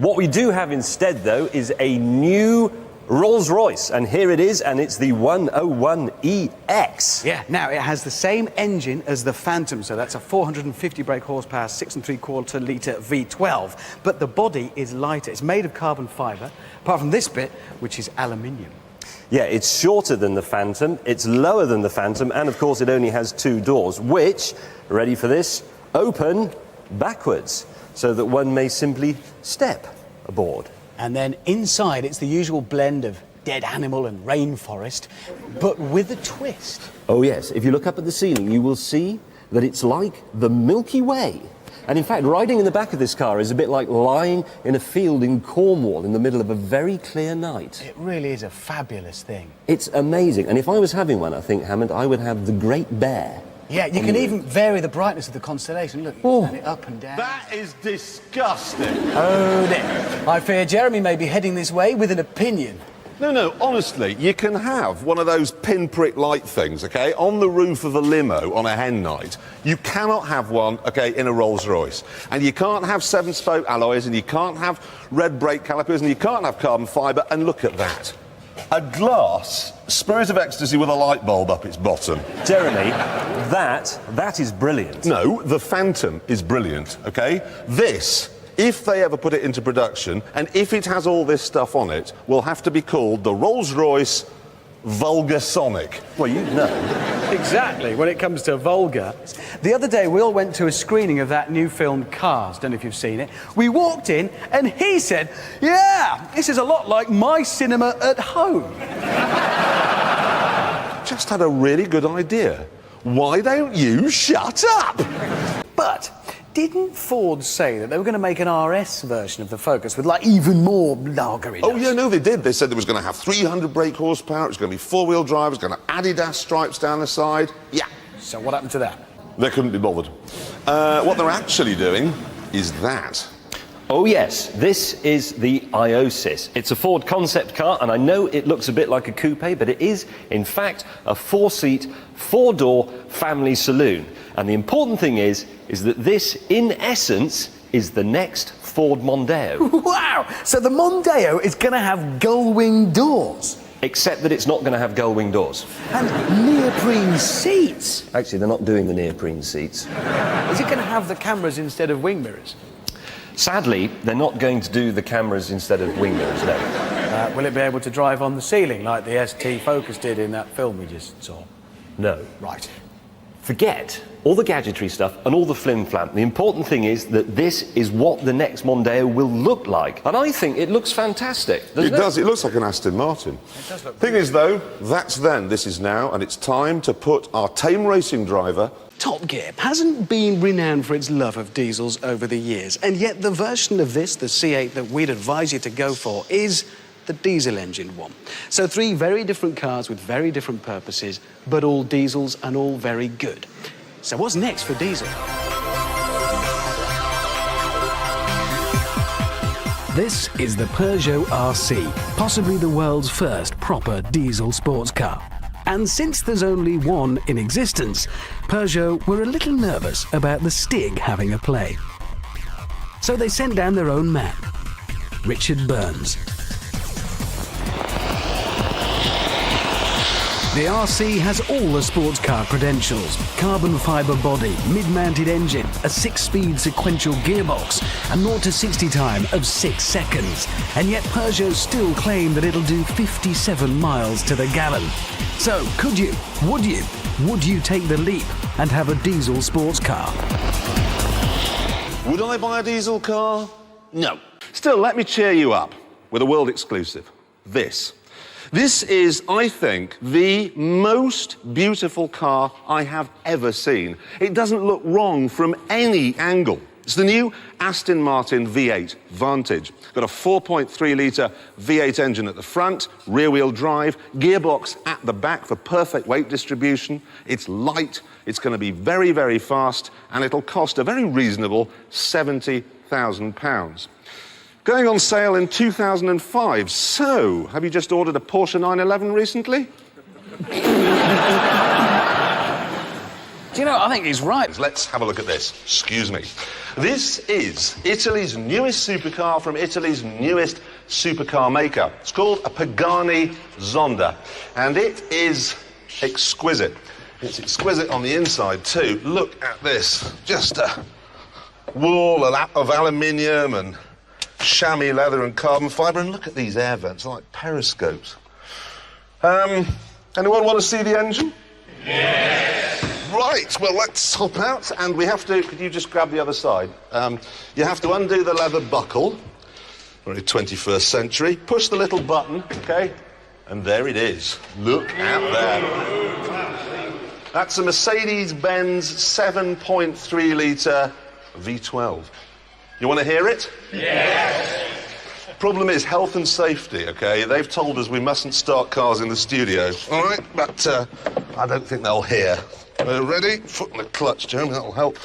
What we do have instead, though, is a new Rolls-Royce, and here it is, and it's the 101EX. Yeah, now it has the same engine as the Phantom, so that's a 450 brake horsepower, 6.75 litre V12, but the body is lighter. It's made of carbon fibre, apart from this bit, which is aluminium. Yeah, it's shorter than the Phantom, it's lower than the Phantom, and of course it only has 2 doors, which, ready for this, open backwards, so that one may simply step aboard. And then inside, it's the usual blend of dead animal and rainforest, but with a twist. Oh yes, if you look up at the ceiling, you will see that it's like the Milky Way. And in fact, riding in the back of this car is a bit like lying in a field in Cornwall in the middle of a very clear night. It really is a fabulous thing. It's amazing. And if I was having one, I think, Hammond, I would have the Great Bear. Yeah, you can even vary the brightness of the constellation. Look, you can turn it up and down. That is disgusting. Oh, dear. I fear Jeremy may be heading this way with an opinion. No, honestly, you can have one of those pinprick light things, OK, on the roof of a limo on a hen night. You cannot have one, OK, in a Rolls-Royce. And you can't have 7-spoke alloys, and you can't have red brake calipers, and you can't have carbon fibre, and look at that. A glass Spirit of Ecstasy with a light bulb up its bottom. Jeremy, that is brilliant. No, the Phantom is brilliant, OK? This, if they ever put it into production, and if it has all this stuff on it, will have to be called the Rolls-Royce Vulgar Sonic. Well, you know. Exactly, when it comes to vulgar. The other day, we all went to a screening of that new film, Cars. Don't know if you've seen it. We walked in, and he said, yeah, this is a lot like my cinema at home. Just had a really good idea. Why don't you shut up? But didn't Ford say that they were going to make an RS version of the Focus with, like, even more lager in it? Oh, yeah, no, they did. They said there was going to have 300 brake horsepower, it was going to be 4-wheel drive, it was going to have Adidas stripes down the side. Yeah. So what happened to that? They couldn't be bothered. What they're actually doing is that. Oh yes, this is the Iosis. It's a Ford concept car, and I know it looks a bit like a coupe, but it is, in fact, a 4-seat, 4-door family saloon. And the important thing is that this, in essence, is the next Ford Mondeo. Wow! So the Mondeo is going to have gull-wing doors? Except that it's not going to have gull-wing doors. And neoprene seats? Actually, they're not doing the neoprene seats. Is it going to have the cameras instead of wing mirrors? Sadly, they're not going to do the cameras instead of wing mirrors, no. Will it be able to drive on the ceiling like the ST Focus did in that film we just saw? No. Right. Forget all the gadgetry stuff and all the flim-flam. The important thing is that this is what the next Mondeo will look like. And I think it looks fantastic, doesn't it? It does. It looks like an Aston Martin. It does look Thing is, though, that's then, this is now, and it's time to put our tame racing driver... Top Gear hasn't been renowned for its love of diesels over the years, and yet the version of this, the C8 that we'd advise you to go for, is the diesel engine one. So 3 very different cars with very different purposes, but all diesels and all very good. So what's next for diesel? This is the Peugeot RC, possibly the world's first proper diesel sports car. And since there's only one in existence, Peugeot were a little nervous about the Stig having a play. So they sent down their own man, Richard Burns. The RC has all the sports car credentials: carbon fibre body, mid-mounted engine, a 6-speed sequential gearbox, a 0 to 60 time of 6 seconds. And yet Peugeot still claim that it'll do 57 miles to the gallon. So could you, would you take the leap and have a diesel sports car? Would I buy a diesel car? No. Still, let me cheer you up with a world exclusive. This. This is, I think, the most beautiful car I have ever seen. It doesn't look wrong from any angle. It's the new Aston Martin V8 Vantage. Got a 4.3-litre V8 engine at the front, rear-wheel drive, gearbox at the back for perfect weight distribution. It's light, it's going to be very, very fast, and it'll cost a very reasonable £70,000. Going on sale in 2005. So, have you just ordered a Porsche 911 recently? Do you know, I think he's right. Let's have a look at this. Excuse me. This is Italy's newest supercar from Italy's newest supercar maker. It's called a Pagani Zonda, and it is exquisite. It's exquisite on the inside too. Look at this, just a wall of aluminium and chamois leather and carbon fibre, and look at these air vents, like periscopes. Anyone want to see the engine? Yes. Right, well, let's hop out, and we have to... Could you just grab the other side? You have to undo the leather buckle. Very 21st century. Push the little button, OK? And there it is. Look at that. That's a Mercedes-Benz 7.3-litre V12. You want to hear it? Yes. Problem is health and safety, OK? They've told us we mustn't start cars in the studio, all right? But I don't think they'll hear. Ready? Foot in the clutch, Jeremy, that'll help.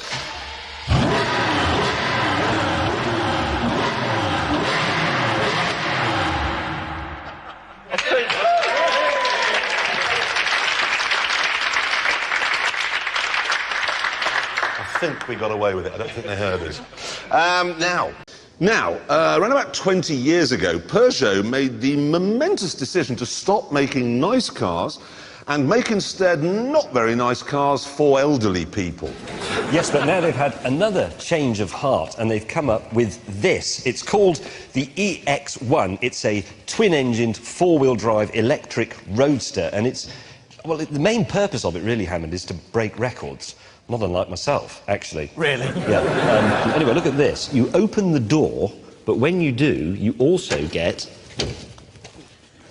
I think we got away with it. I don't think they heard us. Now, around about 20 years ago, Peugeot made the momentous decision to stop making nice cars and make instead not very nice cars for elderly people. Yes, but now they've had another change of heart and they've come up with this. It's called the EX1. It's a twin-engined, four-wheel drive electric roadster, and it's... Well, the main purpose of it, really, Hammond, is to break records. Not unlike myself, actually. Really? Yeah. Anyway, look at this. You open the door, but when you do, you also get...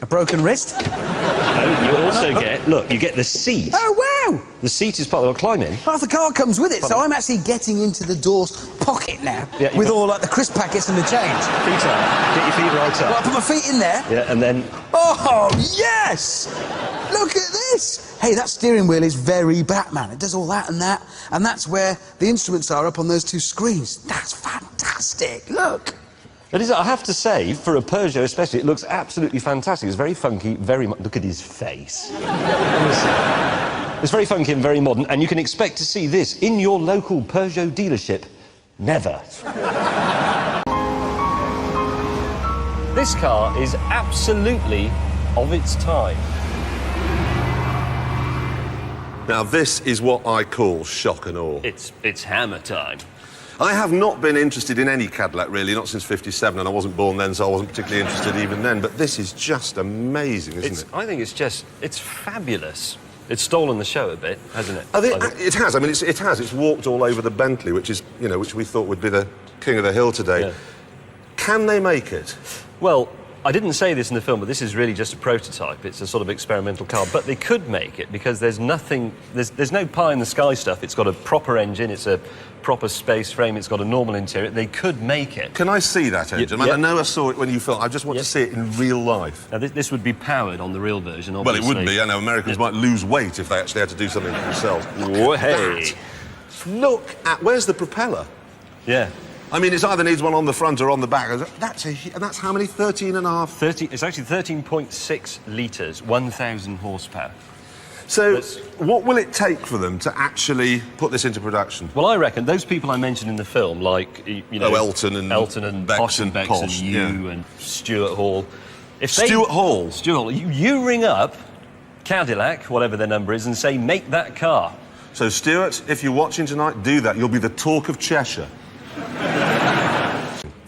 A broken wrist? No, you also get... Look, you get the seat. Oh, wow! The seat is part of the climb in. Half the car comes with it, so I'm actually getting into the door's pocket now, Yeah, with all, like, the crisp packets and the change. Feet up. Get your feet right up. Well, I put my feet in there. Yeah, and then... Oh, yes! Look at this! Hey, that steering wheel is very Batman. It does all that, and that's where the instruments are up on those two screens. That's fantastic, look! But I have to say, for a Peugeot especially, it looks absolutely fantastic. It's very funky, very... Look at his face. It's very funky and very modern, and you can expect to see this in your local Peugeot dealership. Never. This car is absolutely of its time. Now, this is what I call shock and awe. It's hammer time. I have not been interested in any Cadillac, really, not since '57, and I wasn't born then, so I wasn't particularly interested even then. But this is just amazing, isn't it? I think it's fabulous. It's stolen the show a bit, hasn't it? It has. I mean, it has. It's walked all over the Bentley, which is, you know, which we thought would be the king of the hill today. Yeah. Can they make it? Well, I didn't say this in the film, but this is really just a prototype. It's a sort of experimental car, but they could make it because there's nothing... There's no pie-in-the-sky stuff. It's got a proper engine, it's a proper space frame, it's got a normal interior. They could make it. Can I see that engine? Yeah. I know I saw it when you filmed. I just want to see it in real life. Now, this would be powered on the real version, obviously. Well, it wouldn't be. I know Americans might lose weight if they actually had to do something for themselves. Whoa, hey. Look at... Where's the propeller? Yeah. I mean, it either needs one on the front or on the back. And that's how many? 13 and a half? It's actually 13.6 litres, 1,000 horsepower. So, what will it take for them to actually put this into production? Well, I reckon those people I mentioned in the film, like, you know... Elton and Posh and Bex and you yeah. and Stuart Hall. Stuart Hall? Stuart Hall. You ring up Cadillac, whatever their number is, and say, make that car. So, Stuart, if you're watching tonight, do that. You'll be the talk of Cheshire.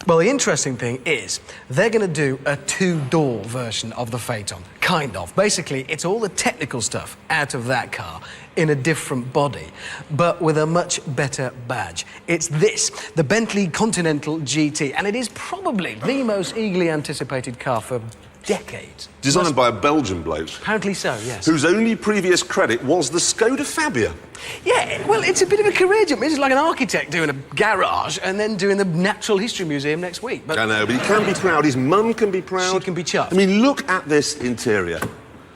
Well, the interesting thing is they're going to do a two-door version of the Phaeton. Kind of. Basically, it's all the technical stuff out of that car in a different body, but with a much better badge. It's this, the Bentley Continental GT, and it is probably the most eagerly anticipated car for decades. Designed by a Belgian bloke. Apparently so, yes. Whose only previous credit was the Skoda Fabia. Yeah, well, it's a bit of a career jump. It's like an architect doing a garage and then doing the Natural History Museum next week. But I know, but he can be proud. His mum can be proud. She can be chuffed. I mean, look at this interior.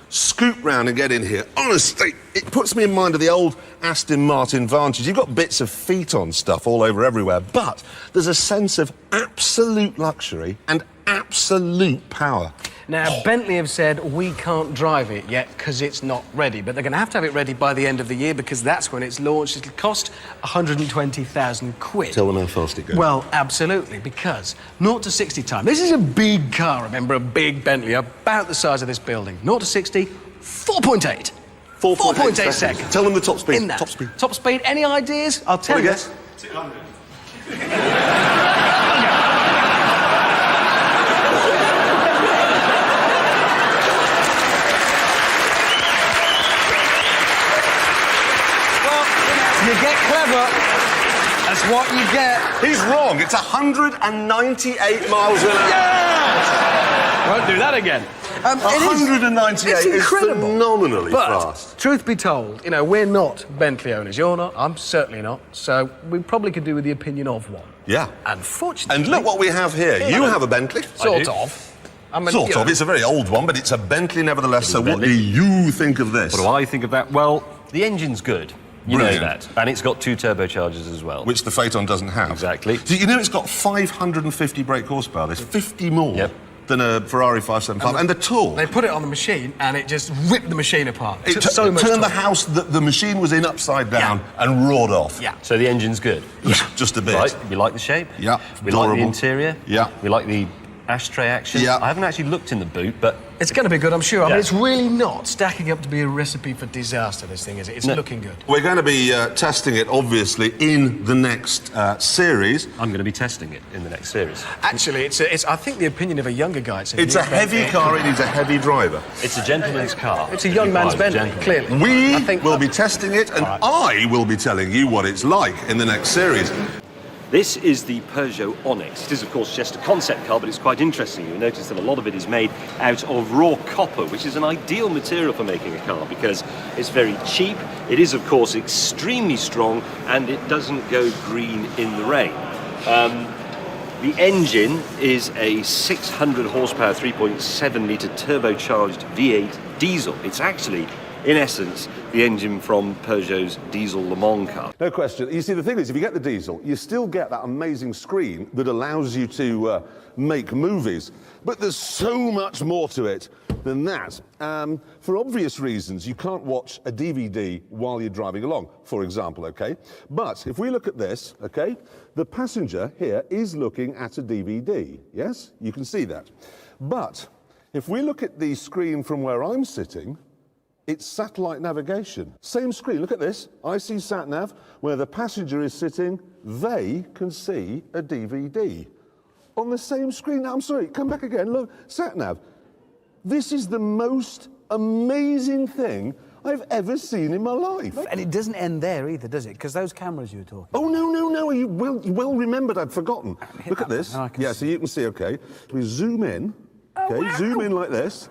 Scoop round and get in here. Honestly, it puts me in mind of the old Aston Martin Vantage. You've got bits of feet-on stuff all over everywhere, but there's a sense of absolute luxury and absolute power. Now, Bentley have said we can't drive it yet because it's not ready, but they're going to have it ready by the end of the year because that's when it's launched. It'll cost 120,000 quid. Tell them how fast it goes. Well, absolutely, because 0 to 60 time. This is a big car, remember, a big Bentley, about the size of this building. 0 to 60, 4.8. 4.8 seconds. Tell them the top speed. In that. Top speed. Top speed. Any ideas? I'll tell you. Guess. 200. You get clever. That's what you get. He's wrong. It's 198 miles an hour. Yes! Won't do that again. 198 it's is incredible. phenomenally But, fast. truth be told, you know, we're not Bentley owners. You're not. I'm certainly not. So we probably could do with the opinion of one. Yeah. Unfortunately. And look what we have here. You have a Bentley. Sort of. I mean, Sort you know, of. It's a very old one, but it's a Bentley nevertheless. So what Bentley. do you think of this? What do I think of that? Well, the engine's good. You Brilliant. know that. And it's got 2 turbochargers as well. Which the Phaeton doesn't have. Exactly. So you know it's got 550 brake horsepower. There's 50 more Yep. than a Ferrari 575. And the torque. They put it on the machine and it just ripped the machine apart. It so much turned the torque. house that the machine was in upside down and roared off. Yeah. So the engine's good. Just a bit. Right, we like the shape. Yeah, We like adorable. the interior. Yeah. We like the ashtray action. Yeah. I haven't actually looked in the boot, but It's going to be good, I'm sure. I mean, Yeah. it's really not stacking up to be a recipe for disaster, this thing, is it? It's looking good. We're going to be testing it, obviously, in the next series. I'm going to be testing it in the next series. Actually, it's I think, the opinion of a younger guy. It's a heavy car, it needs a heavy driver. It's a gentleman's car. It's a young man's It requires a Bentley, gentleman. clearly. We I think will be testing it, and I will be telling you what it's like in the next series. This is the Peugeot Onyx. It is, of course, just a concept car, but it's quite interesting. You'll notice that a lot of it is made out of raw copper, which is an ideal material for making a car because it's very cheap. It is, of course, extremely strong, and it doesn't go green in the rain. The engine is a 600 horsepower, 3.7 litre turbocharged V8 diesel. It's actually, in essence, the engine from Peugeot's diesel Le Mans car. No question. You see, the thing is, if you get the diesel, you still get that amazing screen that allows you to make movies. But there's so much more to it than that. For obvious reasons, you can't watch a DVD while you're driving along, for example, okay? But if we look at this, okay, the passenger here is looking at a DVD, yes? You can see that. But if we look at the screen from where I'm sitting, it's satellite navigation. Same screen, look at this. I see sat-nav. Where the passenger is sitting, they can see a DVD. On the same screen, now, I'm sorry, come back again, look, sat-nav. This is the most amazing thing I've ever seen in my life. And it doesn't end there either, does it? Because those cameras you were talking Oh, no, you well remembered, I'd forgotten. Look at this. and I can Yeah, see. so you can see, okay. We zoom in, okay, zoom in like this.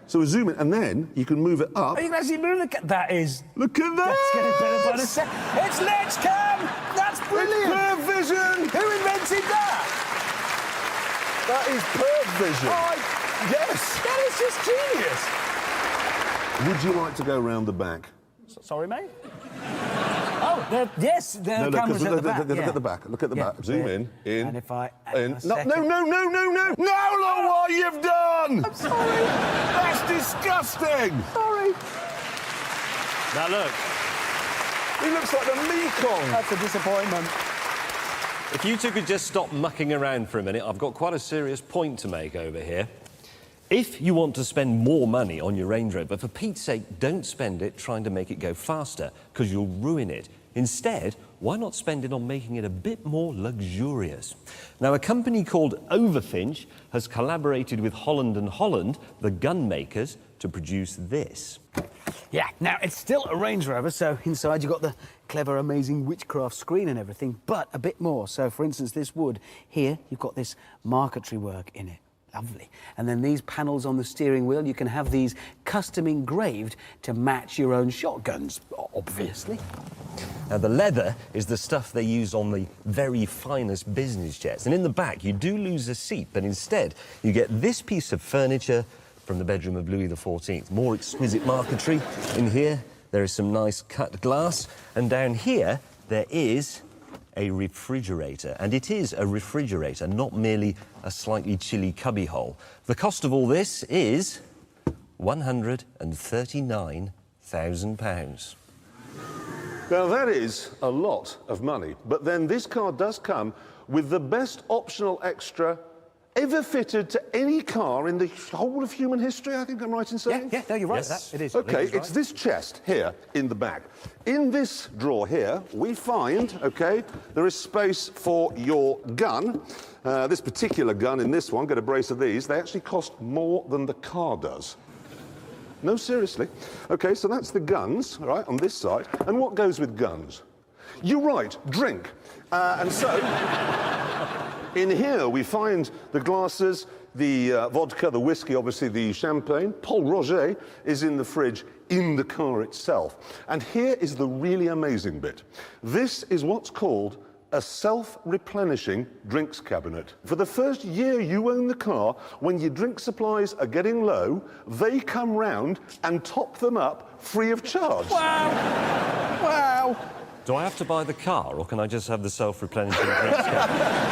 So we zoom in, and then you can move it up. You can actually look at that. Is Look at that! Let's get a better by the set. It's Lexcam! That's brilliant! Curve vision! Who invented that? That is curve vision. Yes! That is just genius! Would you like to go round the back? Sorry, mate? Oh, yes, the No, cameras at the back. Look yeah. at the back. Look at the Yeah, back. Zoom yeah. in. And if I... In. a No, second. no! No, look what you've done! I'm sorry. That's disgusting! Sorry. Now look, He looks like the Mekong. That's a disappointment. if you two could just stop mucking around for a minute, I've got quite a serious point to make over here. If you want to spend more money on your Range Rover, for Pete's sake, don't spend it trying to make it go faster, because you'll ruin it. Instead, why not spend it on making it a bit more luxurious? Now, a company called Overfinch has collaborated with Holland & Holland, the gun makers, to produce this. Yeah, now it's still a Range Rover, so inside you've got the clever, amazing witchcraft screen and everything, but a bit more. So, for instance, this wood here, you've got this marquetry work in it. Lovely. And then these panels on the steering wheel, you can have these custom engraved to match your own shotguns, obviously. Now, the leather is the stuff they use on the very finest business jets. And in the back, you do lose a seat, but instead, you get this piece of furniture from the bedroom of Louis XIV. More exquisite marquetry. In here, there is some nice cut glass. And down here, there is a refrigerator. And it is a refrigerator, not merely a slightly chilly cubbyhole. The cost of all this is £139,000. Now, that is a lot of money. But then this car does come with the best optional extra ever fitted to any car in the whole of human history, I think I'm right in saying? Yeah, no, you're right. Yes. It is. OK, it's this chest here in the back. In this drawer here, we find, OK, there is space for your gun. This particular gun in this one, get a brace of these, they actually cost more than the car does. No, seriously. OK, so that's the guns, right, on this side. And what goes with guns? You're right, drink. And so, in here we find the glasses, the vodka, the whiskey, obviously the champagne. Paul Roger is in the fridge in the car itself. And here is the really amazing bit. This is what's called a self-replenishing drinks cabinet. For the first year you own the car, when your drink supplies are getting low, they come round and top them up free of charge. Wow! Wow! Do I have to buy the car, or can I just have the self-replenishing drinks cabinet?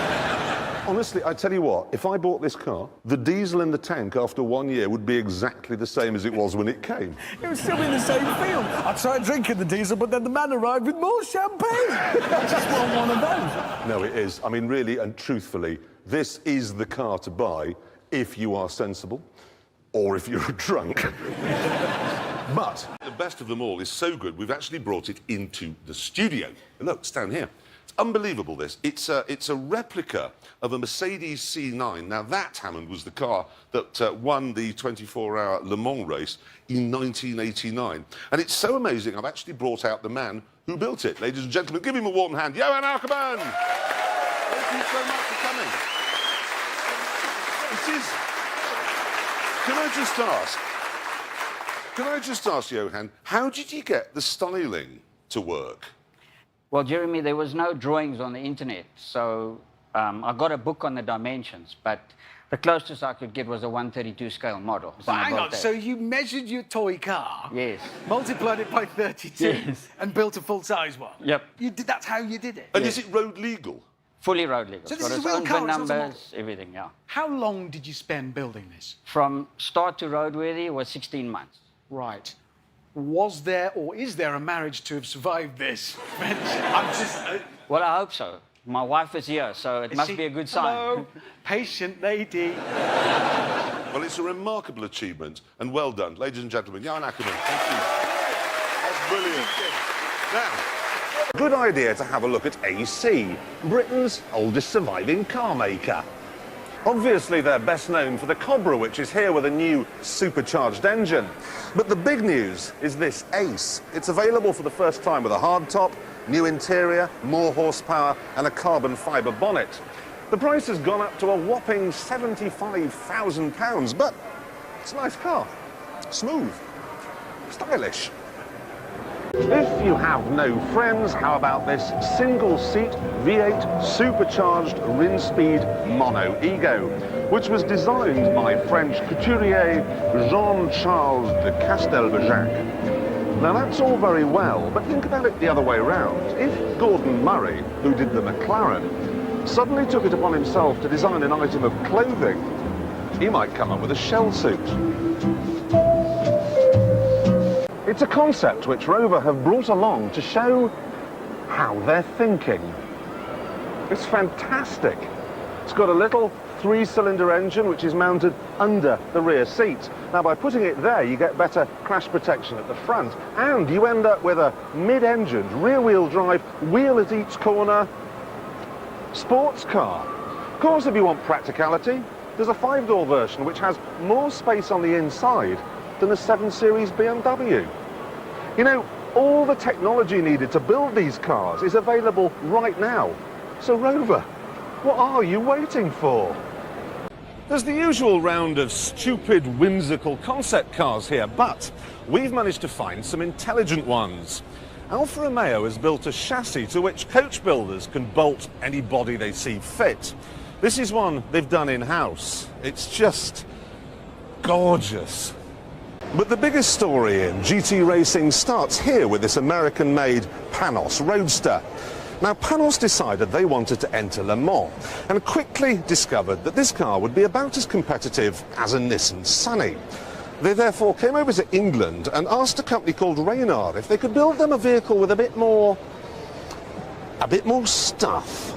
Honestly, I tell you what, if I bought this car, the diesel in the tank after 1 year would be exactly the same as it was when it came. It was still in the same field. I tried drinking the diesel, but then the man arrived with more champagne. I just want one of those. No, it is. I mean, really and truthfully, this is the car to buy if you are sensible or if you're drunk. But the best of them all is so good, we've actually brought it into the studio. Look, it's down here. It's unbelievable, this. It's a replica of a Mercedes C9. Now, that, Hammond, was the car that won the 24-hour Le Mans race in 1989. And it's so amazing, I've actually brought out the man who built it. Ladies and gentlemen, give him a warm hand. R.Hammond! Thank you so much for coming. It is... Can I just ask, Johan, how did you get the styling to work? Well, Jeremy, there was no drawings on the internet, so I got a book on the dimensions, but the closest I could get was a 132 scale model. But hang on, so you measured your toy car, yes, multiplied it by 32, yes, and built a full-size one? Yep. That's how you did it? And is it road legal? Fully road legal. So It's this got is its a real own car, VIN it's not a model? numbers, everything, yeah. How long did you spend building this? From start to roadworthy was 16 months. Right. Was there or is there a marriage to have survived this? I'm just... Well, I hope so. My wife is here, so it must be a good sign. Hello, patient lady. Well, it's a remarkable achievement, and well done. Ladies and gentlemen, Johan Ackerman, thank you. That's brilliant. Now, good idea to have a look at AC, Britain's oldest surviving car maker. Obviously, they're best known for the Cobra, which is here with a new supercharged engine. But the big news is this Ace. It's available for the first time with a hardtop, new interior, more horsepower, and a carbon fibre bonnet. The price has gone up to a whopping £75,000, but it's a nice car. Smooth. Stylish. If you have no friends, how about this single-seat V8 supercharged Rinspeed Mono Ego, which was designed by French couturier Jean-Charles de Castelbajac. Now, that's all very well, but think about it the other way around. If Gordon Murray, who did the McLaren, suddenly took it upon himself to design an item of clothing, he might come up with a shell suit. It's a concept which Rover have brought along to show how they're thinking. It's fantastic. It's got a little 3-cylinder engine which is mounted under the rear seat. Now, by putting it there, you get better crash protection at the front, and you end up with a mid-engined, rear-wheel drive, wheel at each corner sports car. Of course, if you want practicality, there's a 5-door version which has more space on the inside than a 7 Series BMW. You know, all the technology needed to build these cars is available right now. So Rover, what are you waiting for? There's the usual round of stupid, whimsical concept cars here, but we've managed to find some intelligent ones. Alfa Romeo has built a chassis to which coach builders can bolt any body they see fit. This is one they've done in-house. It's just gorgeous. But the biggest story in GT racing starts here with this American-made Panos Roadster. Now, Panos decided they wanted to enter Le Mans and quickly discovered that this car would be about as competitive as a Nissan Sunny. They therefore came over to England and asked a company called Reynard if they could build them a vehicle with a bit more stuff.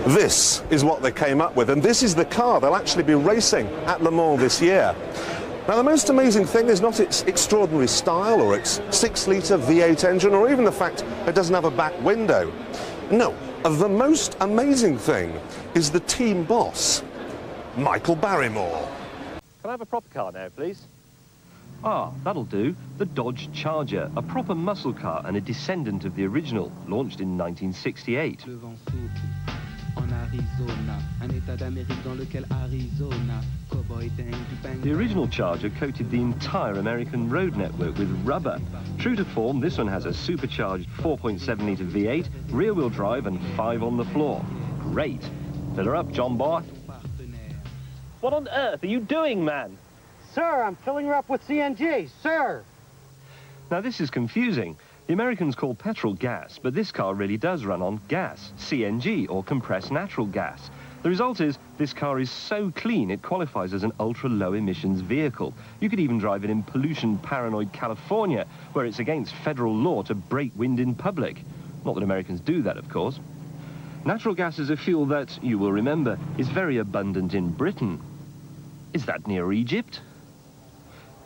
This is what they came up with, and this is the car they'll actually be racing at Le Mans this year. Now, the most amazing thing is not its extraordinary style or its 6-litre V8 engine or even the fact it doesn't have a back window. No, the most amazing thing is the team boss, Michael Barrymore. Can I have a proper car now, please? Ah, that'll do. The Dodge Charger, a proper muscle car and a descendant of the original, launched in 1968. The original Charger coated the entire American road network with rubber. True to form, this one has a supercharged 4.7-litre V8, rear-wheel drive and 5 on the floor. Great. Fill her up, John Boy. What on earth are you doing, man? Sir, I'm filling her up with CNG, sir. Now, this is confusing. The Americans call petrol gas, but this car really does run on gas, CNG, or compressed natural gas. The result is, this car is so clean it qualifies as an ultra-low emissions vehicle. You could even drive it in pollution-paranoid California, where it's against federal law to break wind in public. Not that Americans do that, of course. Natural gas is a fuel that, you will remember, is very abundant in Britain. Is that near Egypt?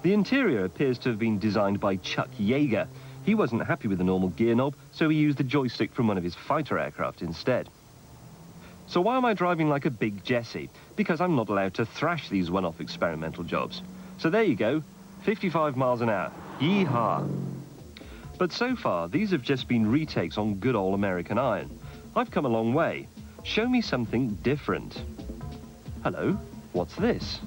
The interior appears to have been designed by Chuck Yeager. He wasn't happy with the normal gear knob, so he used the joystick from one of his fighter aircraft instead. So why am I driving like a big Jessie? Because I'm not allowed to thrash these one-off experimental jobs. So there you go, 55 miles an hour. Yee-haw. But so far, these have just been retakes on good old American iron. I've come a long way. Show me something different. Hello, what's this?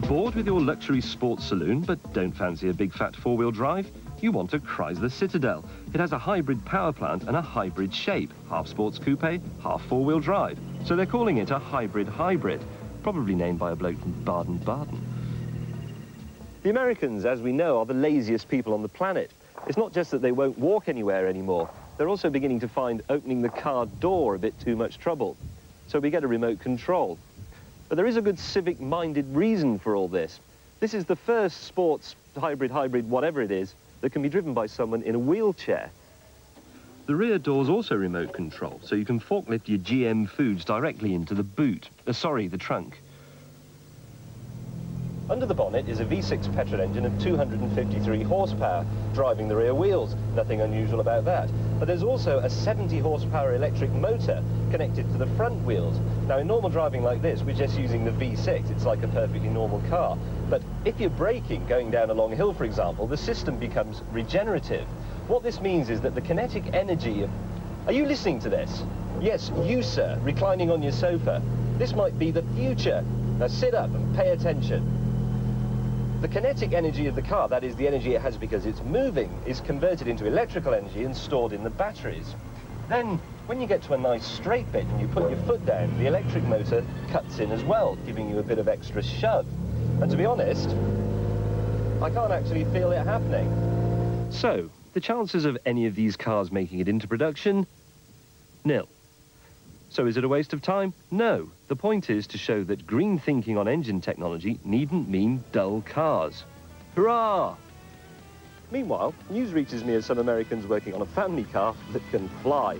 Bored with your luxury sports saloon, but don't fancy a big fat four-wheel drive? You want a Chrysler Citadel. It has a hybrid power plant and a hybrid shape, half sports coupe, half four-wheel drive. So they're calling it a hybrid, probably named by a bloke from Baden-Baden. The Americans, as we know, are the laziest people on the planet. It's not just that they won't walk anywhere anymore. They're also beginning to find opening the car door a bit too much trouble. So we get a remote control. But there is a good civic-minded reason for all this. This is the first sports hybrid, whatever it is, that can be driven by someone in a wheelchair. The rear door's also remote control, so you can forklift your GM foods directly into the boot. The trunk. Under the bonnet is a V6 petrol engine of 253 horsepower, driving the rear wheels. Nothing unusual about that. But there's also a 70 horsepower electric motor connected to the front wheels. Now, in normal driving like this, we're just using the V6. It's like a perfectly normal car. But if you're braking, going down a long hill, for example, the system becomes regenerative. What this means is that the kinetic energy of... Are you listening to this? Yes, you, sir, reclining on your sofa. This might be the future. Now, sit up and pay attention. The kinetic energy of the car, that is the energy it has because it's moving, is converted into electrical energy and stored in the batteries. Then, when you get to a nice straight bit and you put your foot down, the electric motor cuts in as well, giving you a bit of extra shove. And to be honest, I can't actually feel it happening. So, the chances of any of these cars making it into production? Nil. So is it a waste of time? No. The point is to show that green thinking on engine technology needn't mean dull cars. Hurrah! Meanwhile, news reaches me of some Americans working on a family car that can fly.